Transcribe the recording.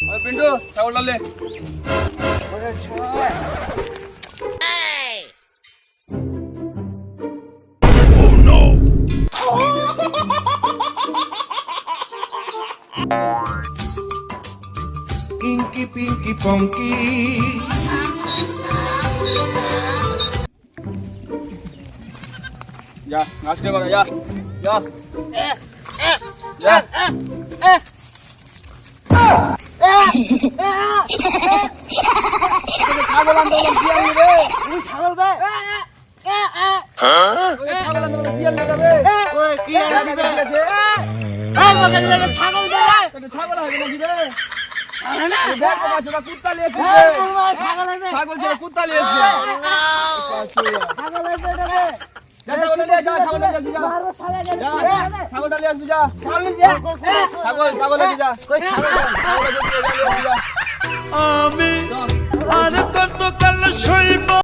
ওই পিন্টু ছাগলটা লে। Inky Pinky Ponky. যা ঘাস খেয়ে যা যা যা ছাগল আনতে বললাম কি আনবি রে? তুই ছাগল বে ছাগল আনতে বললাম কি আনবি রে? ওই কি আনবি বে গেছে এই বকে দিলে ছাগল বে ছাগল হবে নাকি রে? না দেখ বাবা ছোটা কুত্তা লিয়েছে ছাগল হবে ছাগল ছেড়ে কুত্তা লিয়েছে ছাগল হবে রে যা ছাগলটা লিয়ে যা ছাগলটা লিয়ে যা মারো ছাগল যা ছাগলটা লিয়ে আসবি যা ছাগল যা ছাগল লিয়ে যা কই ছাগল ছাগলটা লিয়ে যা Amen.